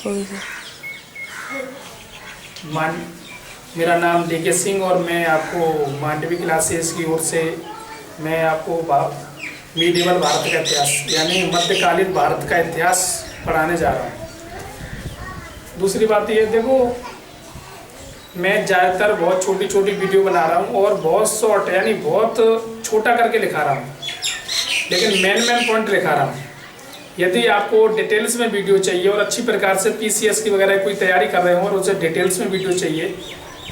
होगी सर। मेरा नाम डीके सिंह और मैं आपको मांडवी क्लासेस की ओर से मैं आपको मीडिवल भारत का इतिहास यानी मध्यकालीन भारत का इतिहास पढ़ाने जा रहा हूँ। दूसरी बात ये देखो, मैं ज़्यादातर बहुत छोटी छोटी वीडियो बना रहा हूँ और बहुत शॉर्ट यानी बहुत छोटा करके लिखा रहा हूँ, लेकिन मेन पॉइंट लिखा रहा हूँ। यदि आपको डिटेल्स में वीडियो चाहिए और अच्छी प्रकार से पीसीएस की वगैरह कोई तैयारी कर रहे हो और उसे डिटेल्स में वीडियो चाहिए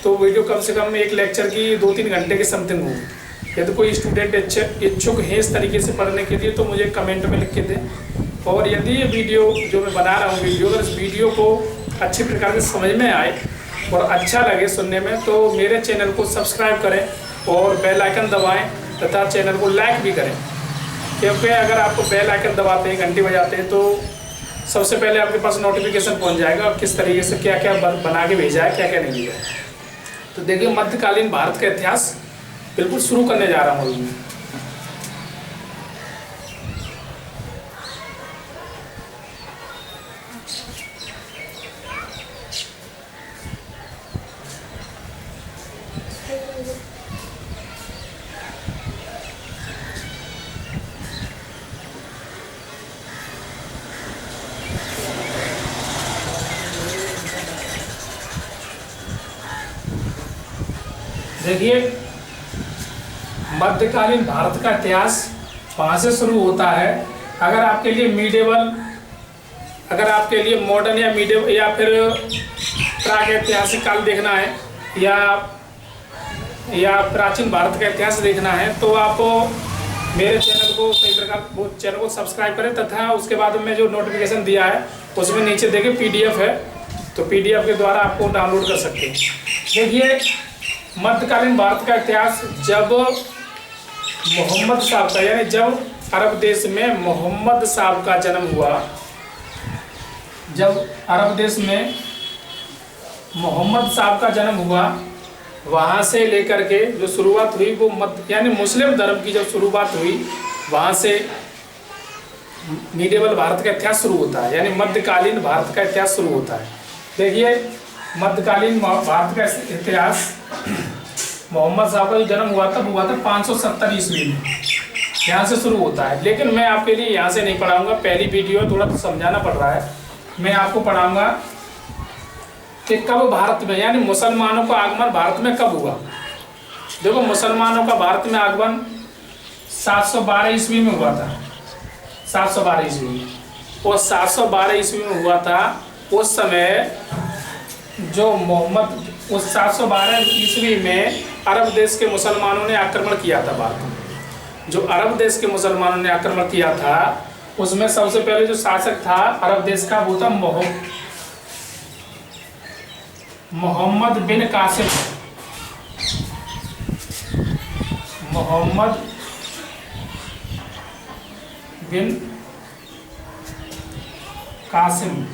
तो वीडियो कम से कम एक लेक्चर की 2-3 घंटे की समथिंग होगी। यदि कोई स्टूडेंट इच्छुक है इस तरीके से पढ़ने के लिए तो मुझे कमेंट में लिख के दें। और यदि ये वीडियो जो मैं बना रहा हूँ अगर इस वीडियो को अच्छी प्रकार से समझ में आए और अच्छा लगे सुनने में तो मेरे चैनल को सब्सक्राइब करें और बेल आइकन दबाएँ तथा चैनल को लाइक भी करें, क्योंकि अगर आपको बेल आइकन दबाते हैं, घंटी बजाते हैं तो सबसे पहले आपके पास नोटिफिकेशन पहुंच जाएगा किस तरीके से क्या क्या बना के भेजा है, क्या क्या नहीं भेजा है। तो देखिए, मध्यकालीन भारत का इतिहास बिल्कुल शुरू करने जा रहा हूँ मैं। देखिए, मध्यकालीन भारत का इतिहास वहाँ से शुरू होता है। अगर आपके लिए मीडिएवल, अगर आपके लिए मॉडर्न या मीडिएवल या फिर प्रागैतिहासिक काल देखना है या प्राचीन भारत का इतिहास देखना है तो आप मेरे चैनल को सही प्रकार वो चैनल को सब्सक्राइब करें तथा उसके बाद में जो नोटिफिकेशन दिया है उसमें नीचे देखिए PDF है, तो PDF के द्वारा आपको डाउनलोड कर सकते हैं। देखिए, मध्यकालीन भारत का इतिहास जब मोहम्मद साहब का यानी जब अरब देश में मोहम्मद साहब का जन्म हुआ, जब अरब देश में मोहम्मद साहब का जन्म हुआ वहाँ से लेकर के जो शुरुआत हुई वो यानी मुस्लिम धर्म की जब शुरुआत हुई वहाँ से मीडिएवल भारत का इतिहास शुरू होता है, यानी मध्यकालीन भारत का इतिहास शुरू होता है। देखिए, मध्यकालीन भारत का इतिहास मोहम्मद साहब का जो जन्म हुआ था 570 ईस्वी में, यहाँ से शुरू होता है। लेकिन मैं आपके लिए यहाँ से नहीं पढ़ाऊँगा, पहली वीडियो थोड़ा समझाना पड़ रहा है। मैं आपको पढ़ाऊँगा कि कब भारत में यानी मुसलमानों का आगमन भारत में कब हुआ। देखो, मुसलमानों का भारत में आगमन 712 ईस्वी में हुआ था, 712 ईस्वी में। और 712 ईस्वी में हुआ था उस समय जो मोहम्मद उस 712 ईस्वी में अरब देश के मुसलमानों ने आक्रमण किया था भारत में। जो अरब देश के मुसलमानों ने आक्रमण किया था उसमें सबसे पहले जो शासक था अरब देश का वो था मोहम्मद बिन कासिम। मोहम्मद बिन कासिम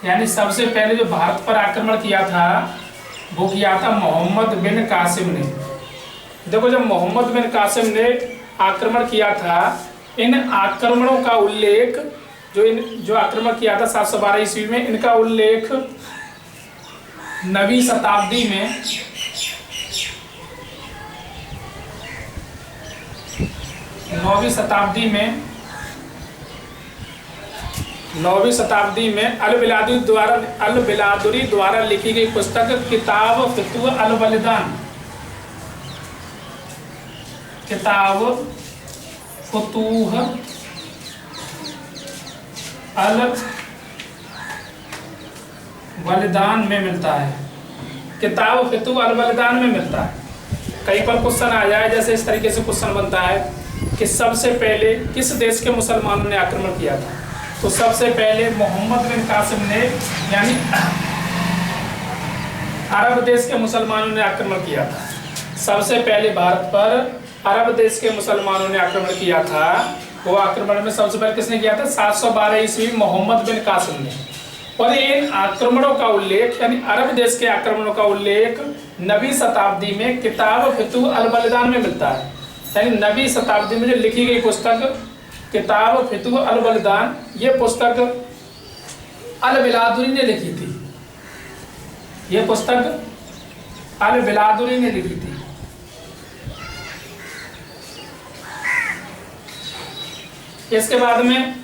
यानी सबसे पहले जो भारत पर आक्रमण किया था वो किया था मोहम्मद बिन कासिम ने। देखो, जब मोहम्मद बिन कासिम ने आक्रमण किया था, इन आक्रमणों का उल्लेख जो आक्रमण किया था 712 ईस्वी में, इनका उल्लेख 9वीं शताब्दी में 9वीं शताब्दी में अल-बिलादुरी द्वारा लिखी गई पुस्तक किताब फुतूह अल-बलिदान, किताब फुतूह अल-बलिदान में मिलता है। किताब फुतूह अल-बलिदान में मिलता है। कहीं पर क्वेश्चन आ जाए, जैसे इस तरीके से क्वेश्चन बनता है कि सबसे पहले किस देश के मुसलमानों ने आक्रमण किया था, तो सबसे पहले मोहम्मद बिन कासिम ने यानी अरब देश के मुसलमानों ने आक्रमण किया था। सबसे पहले भारत पर अरब देश के मुसलमानों ने आक्रमण किया था। वो आक्रमण में सबसे पहले किसने किया था? 712 ईस्वी मोहम्मद बिन कासिम ने। और इन आक्रमणों का उल्लेख यानी अरब देश के आक्रमणों का उल्लेख 9वीं शताब्दी में किताब फुतूह अल-बलिदान में मिलता है। यानी 9वीं शताब्दी में जो लिखी गई पुस्तक किताब फुतूह अल-बलिदान, ये पुस्तक अल बिलादुरी ने लिखी थी। ये पुस्तक अल बिलादुरी ने लिखी थी। इसके बाद में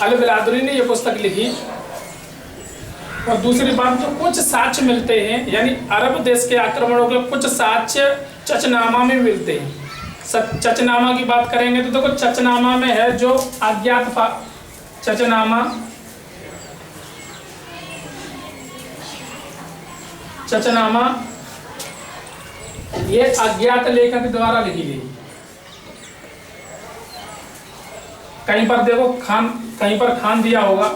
अल बिलादुरी ने ये पुस्तक लिखी। और दूसरी बात, जो कुछ साक्ष्य मिलते हैं, यानी अरब देश के आक्रमणों के कुछ साक्ष्य चचनामा में मिलते हैं। चचनामा की बात करेंगे तो देखो, चचनामा में है जो अज्ञात चचनामा ये अज्ञात लेखक द्वारा लिखी गई। कहीं पर देखो कहीं पर खान दिया होगा,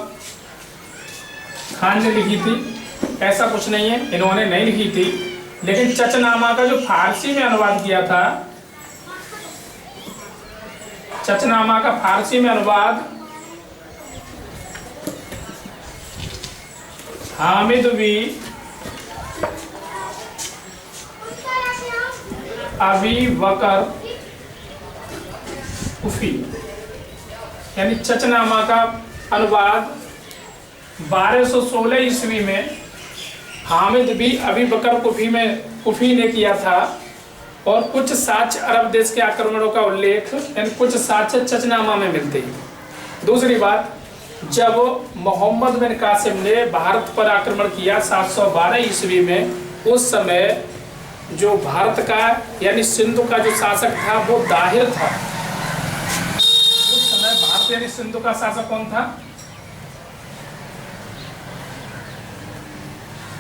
खान ने लिखी थी, ऐसा कुछ नहीं है, इन्होंने नहीं लिखी थी। लेकिन चचनामा का जो फारसी में अनुवाद किया था, चचनामा का फारसी में अनुवाद हामिद बी अबी बकर कुफी, यानी चचनामा का अनुवाद 1216 ईस्वी में हामिद बी अबी बकर कुफी ने किया था। और कुछ साक्ष्य अरब देश के आक्रमणों का उल्लेख, यानी कुछ साक्ष्य चचनामा में मिलते हैं। दूसरी बात, जब मोहम्मद बिन कासिम ने भारत पर आक्रमण किया 712 ईस्वी में, उस समय जो भारत का यानी सिंधु का जो शासक था वो दाहिर था। उस समय भारत यानी सिंधु का शासक कौन था?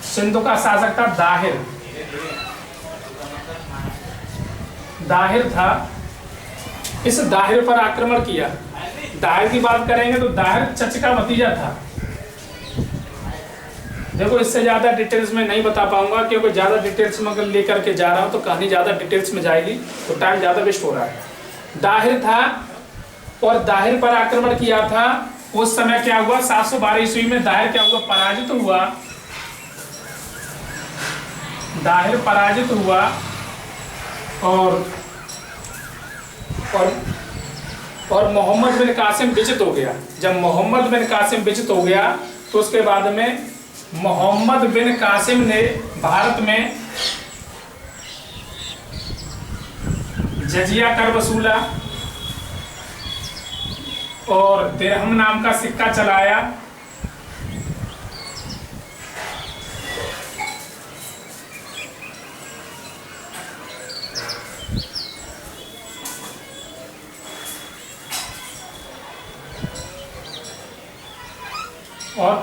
सिंधु का शासक था दाहिर था। इस दाहिर पर आक्रमण किया। दाहिर की बात करेंगे तो दाहिर चच का भतीजा था। देखो, इससे ज़्यादा डिटेल्स में नहीं बता पाऊंगा, क्योंकि ज़्यादा डिटेल्स में अगर लेकर के जा रहा हूँ तो कहानी ज़्यादा डिटेल्स में जाएगी तो टाइम ज़्यादा वेस्ट हो रहा है। दाहिर था और दाहिर पर आक्रमण किया था। उस समय क्या हुआ? 712 ईस्वी में दाहिर क्या हुआ? पराजित हुआ। दाहिर पराजित हुआ और मोहम्मद बिन कासिम विजित हो गया। जब मोहम्मद बिन कासिम विजित हो गया तो उसके बाद में मोहम्मद बिन कासिम ने भारत में जजिया कर वसूला और दिरहम नाम का सिक्का चलाया। और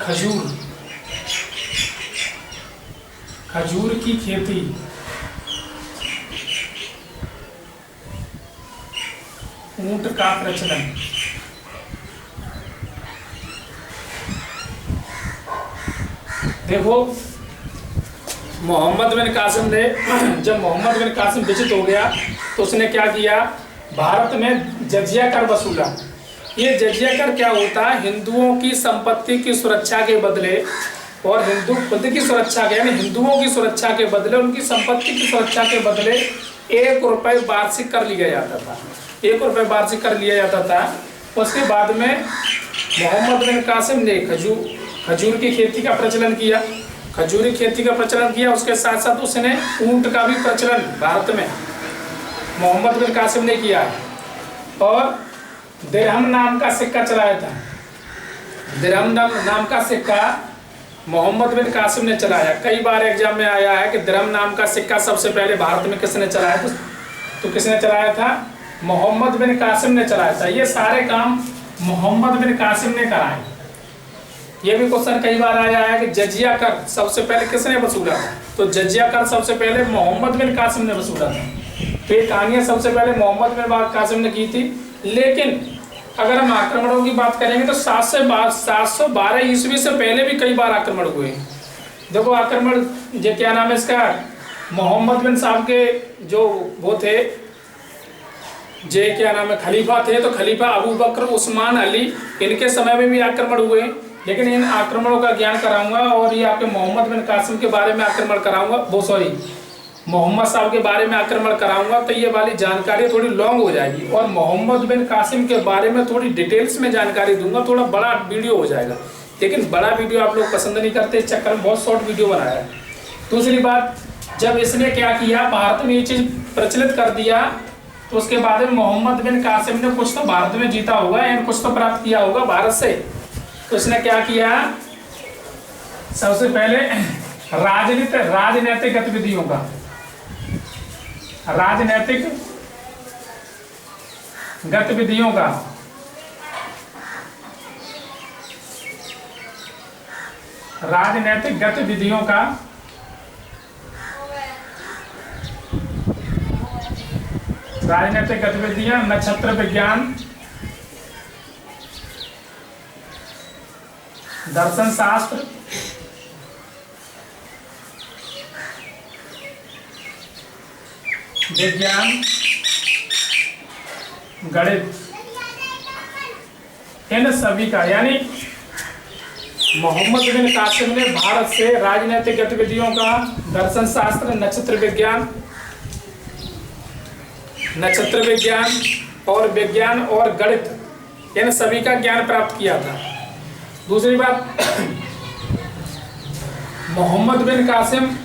खजूर की खेती, ऊंट का प्रचलन। देखो, मोहम्मद बिन कासिम ने जब मोहम्मद बिन कासिम विजित हो गया तो उसने क्या किया? भारत में जजिया कर वसूला। ये जजिया कर क्या होता है? हिंदुओं की संपत्ति की सुरक्षा के बदले और हिंदू खुद की सुरक्षा के, यानी हिंदुओं की सुरक्षा के बदले, उनकी संपत्ति की सुरक्षा के बदले 1 रुपये वार्षिक कर लिया जाता था। 1 रुपये वार्षिक कर लिया जाता था। उसके बाद में मोहम्मद बिन कासिम ने खजूर की खेती का प्रचलन किया। खजूर की खेती का प्रचलन किया। उसके साथ साथ उसने ऊंट का भी प्रचलन भारत में मोहम्मद बिन कासिम ने किया है। और दिरहम नाम का सिक्का चलाया था। दिरहम नाम का सिक्का मोहम्मद बिन कासिम ने चलाया। कई बार एग्जाम में आया है कि दिरहम नाम का सिक्का सबसे पहले भारत में किसने चलाया? तो किसने चलाया था? मोहम्मद बिन कासिम ने चलाया था। ये सारे काम मोहम्मद बिन कासिम ने कराए। ये भी क्वेश्चन कई बार आया है कि जजिया कर सबसे पहले किसने वसूला था? तो जजिया कर सबसे पहले मोहम्मद बिन कासिम ने वसूला था। तो ये कहानियाँ सबसे पहले मोहम्मद बिन कासिम ने की थी। लेकिन अगर हम आक्रमणों की बात करेंगे तो 712 ईस्वी से पहले भी कई बार आक्रमण हुए। देखो, आक्रमण ये क्या नाम है इसका? मोहम्मद बिन साहब के जो वो थे, जे क्या नाम है, खलीफा थे, तो खलीफा अबू बकर उस्मान अली, इनके समय में भी आक्रमण हुए। लेकिन इन आक्रमणों का ज्ञान कराऊंगा और ये आपके मोहम्मद बिन कासिम के बारे में आक्रमण कराऊंगा, मोहम्मद साहब के बारे में आक्रमण कराऊंगा तो ये वाली जानकारी थोड़ी लॉन्ग हो जाएगी, और मोहम्मद बिन कासिम के बारे में थोड़ी डिटेल्स में जानकारी दूंगा, थोड़ा बड़ा वीडियो हो जाएगा। लेकिन बड़ा वीडियो आप लोग पसंद नहीं करते, इस चक्कर में बहुत शॉर्ट वीडियो बनाया है। दूसरी बात, जब इसने क्या किया, भारत में ये चीज़ प्रचलित कर दिया, तो उसके बाद में मोहम्मद बिन कासिम ने कुछ तो भारत में जीता होगा या कुछ तो प्राप्त किया होगा भारत से। तो इसने क्या किया, सबसे पहले राजनीतिक गतिविधियों का, राजनीतिक गतिविधियों का राजनीतिक गतिविधियों का राजनीतिक गतिविधियां, नक्षत्र विज्ञान, दर्शन शास्त्र, विज्ञान, गणित, इन सभी का, यानी मोहम्मद बिन कासिम ने भारत से राजनीतिक गतिविधियों का, दर्शन शास्त्र, नक्षत्र विज्ञान और विज्ञान और गणित, इन सभी का ज्ञान प्राप्त किया था। दूसरी बात, मोहम्मद बिन कासिम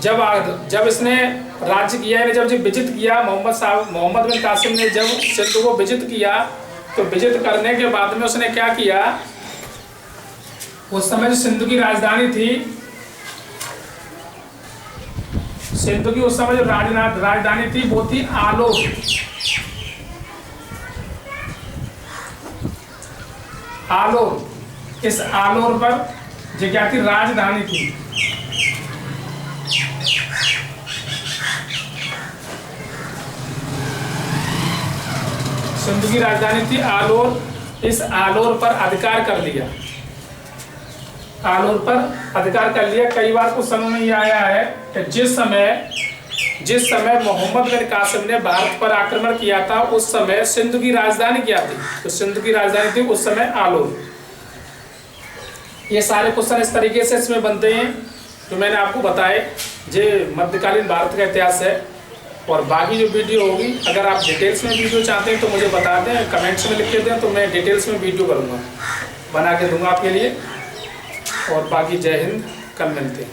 जब इसने राज्य किया है, जब विजित किया मोहम्मद बिन कासिम ने जब सिंध को विजित किया, तो विजित करने के बाद में उसने क्या किया, उस समय जो सिंध की राजधानी थी, सिंध की उस समय जो राजधानी थी वो थी आलोर। इस आलोर पर जो क्या थी, राजधानी थी। सिंध की राजधानी थी आलोर। इस आलोर पर अधिकार कर लिया, कई बार कुछ समय में ये आया है कि जिस समय मोहम्मद बिन कासिम ने भारत पर आक्रमण किया था, उस समय सिंध की राजधानी क्या थी, तो सिंध की राजधानी थी उस समय आलोर। ये सारे क्वेश्चन इस तरीके से इसमें बनते हैं जो मैंने आपको बताए, ये मध्यकालीन भारत का इतिहास है। और बाकी जो वीडियो होगी, अगर आप डिटेल्स में वीडियो चाहते हैं तो मुझे बता दें, कमेंट्स में लिख के दें, तो मैं डिटेल्स में वीडियो करूँगा, बना के दूंगा आपके लिए। और बाकी जय हिंद, कल मिलते हैं।